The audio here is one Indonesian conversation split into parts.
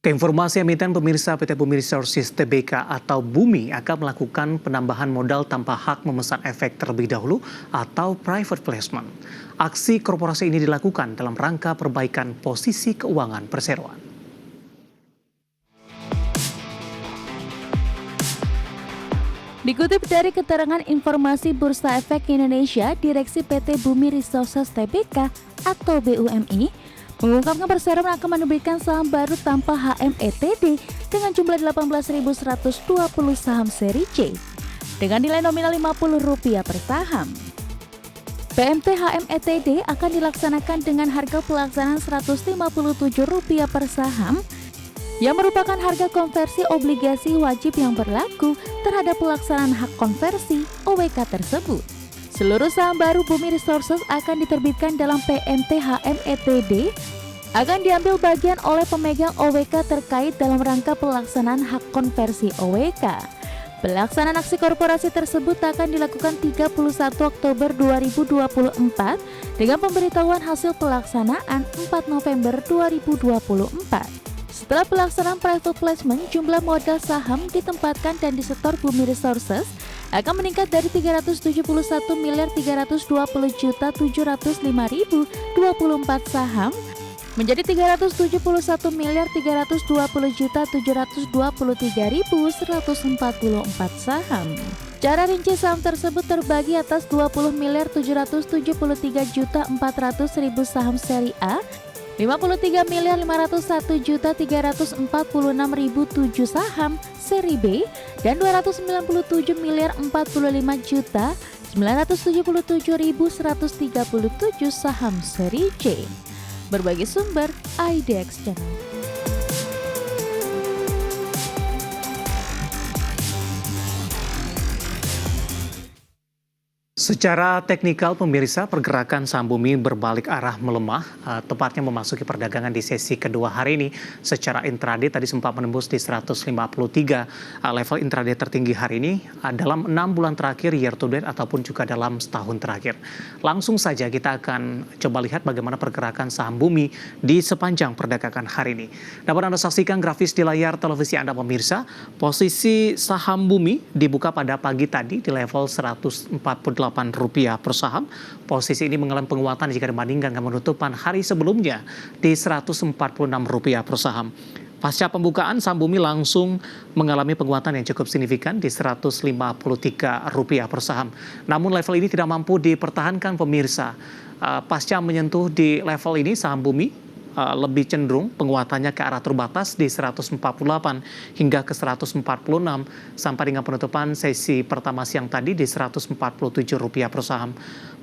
Keinformasi emiten pemirsa PT Bumi Resources Tbk atau Bumi akan melakukan penambahan modal tanpa hak memesan efek terlebih dahulu atau private placement. Aksi korporasi ini dilakukan dalam rangka perbaikan posisi keuangan perseroan. Dikutip dari keterangan informasi Bursa Efek Indonesia, Direksi PT Bumi Resources Tbk atau BUMI mengungkapkan perseroan akan menerbitkan saham baru tanpa HMETD dengan jumlah 18.120 saham seri C dengan nilai nominal Rp50 per saham. PMT HMETD akan dilaksanakan dengan harga pelaksanaan Rp157 per saham yang merupakan harga konversi obligasi wajib yang berlaku terhadap pelaksanaan hak konversi OWK tersebut. Seluruh saham baru Bumi Resources akan diterbitkan dalam PMT HMETD akan diambil bagian oleh pemegang OWK terkait dalam rangka pelaksanaan hak konversi OWK. Pelaksanaan aksi korporasi tersebut akan dilakukan 31 Oktober 2024 dengan pemberitahuan hasil pelaksanaan 4 November 2024. Setelah pelaksanaan private placement, jumlah modal saham ditempatkan dan disetor Bumi Resources akan meningkat dari 371.320.705.024 saham menjadi 371.320.723.144 saham. Cara rinci saham tersebut terbagi atas 20.773.400.000 saham seri A, 53.501.346.007 saham seri B, dan 295.045.977.137 saham seri C. Berbagai sumber IDX Channel. Secara teknikal pemirsa, pergerakan saham Bumi berbalik arah melemah, tepatnya memasuki perdagangan di sesi kedua hari ini. Secara intraday tadi sempat menembus di 153 level intraday tertinggi hari ini dalam 6 bulan terakhir year to date ataupun juga dalam setahun terakhir. Langsung saja kita akan coba lihat bagaimana pergerakan saham Bumi di sepanjang perdagangan hari ini. Dapat Anda saksikan grafis di layar televisi Anda pemirsa. Posisi saham Bumi dibuka pada pagi tadi di level Rp148 per saham. Posisi ini mengalami penguatan jika dibandingkan dengan penutupan hari sebelumnya di Rp146 per saham. Pasca pembukaan, saham Bumi langsung mengalami penguatan yang cukup signifikan di Rp153 per saham. Namun level ini tidak mampu dipertahankan pemirsa. Pasca menyentuh di level ini, saham Bumi lebih cenderung penguatannya ke arah terbatas di 148 hingga ke 146 sampai dengan penutupan sesi pertama siang tadi di Rp147 per saham.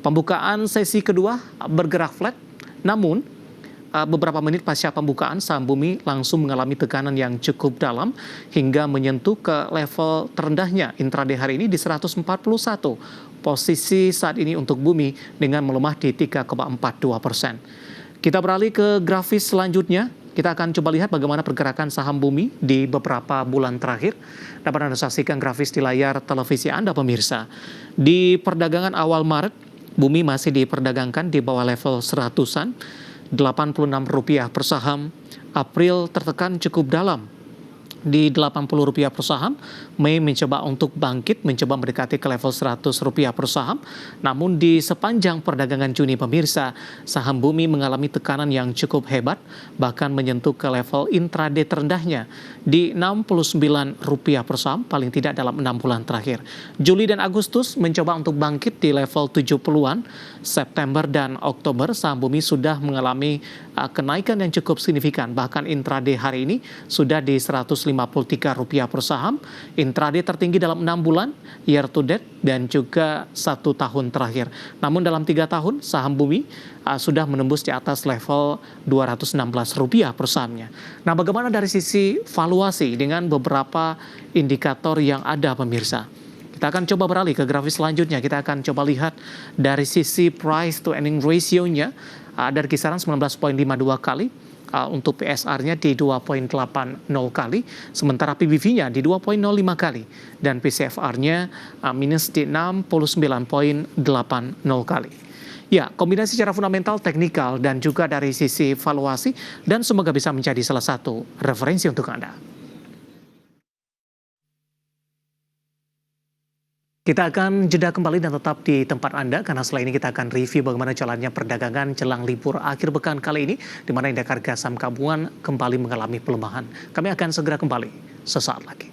Pembukaan sesi kedua bergerak flat, namun beberapa menit pasca pembukaan saham Bumi langsung mengalami tekanan yang cukup dalam hingga menyentuh ke level terendahnya intraday hari ini di 141. Posisi saat ini untuk Bumi dengan melemah di 3,42%. Kita beralih ke grafis selanjutnya. Kita akan coba lihat bagaimana pergerakan saham Bumi di beberapa bulan terakhir. Dapat Anda saksikan grafis di layar televisi Anda pemirsa. Di perdagangan awal Maret, Bumi masih diperdagangkan di bawah level 100-an, Rp86 per saham. April tertekan cukup dalam di Rp80 per saham. Mei mencoba untuk bangkit, mencoba mendekati ke level Rp100 per saham. Namun di sepanjang perdagangan Juni pemirsa, saham Bumi mengalami tekanan yang cukup hebat, bahkan menyentuh ke level intraday terendahnya di Rp69 per saham, paling tidak dalam 6 bulan terakhir. Juli dan Agustus mencoba untuk bangkit di level 70-an. September dan Oktober, saham Bumi sudah mengalami kenaikan yang cukup signifikan. Bahkan intraday hari ini sudah di Rp153 per saham. Intraday tertinggi dalam 6 bulan, year to date, dan juga 1 tahun terakhir. Namun dalam 3 tahun, saham Bumi sudah menembus di atas level Rp216 per sahamnya. Nah, bagaimana dari sisi valuasi dengan beberapa indikator yang ada pemirsa? Kita akan coba beralih ke grafis selanjutnya. Kita akan coba lihat dari sisi price to earning ratio-nya dari kisaran 19,52 kali. Untuk PSR-nya di 2,80 kali, sementara PBV-nya di 2,05 kali, dan PCFR-nya minus di 69,80 kali. Ya, kombinasi secara fundamental, teknikal, dan juga dari sisi valuasi, dan semoga bisa menjadi salah satu referensi untuk Anda. Kita akan jeda kembali dan tetap di tempat Anda, karena setelah ini kita akan review bagaimana jalannya perdagangan jelang libur akhir pekan kali ini, di mana indeks harga saham gabungan kembali mengalami pelemahan. Kami akan segera kembali sesaat lagi.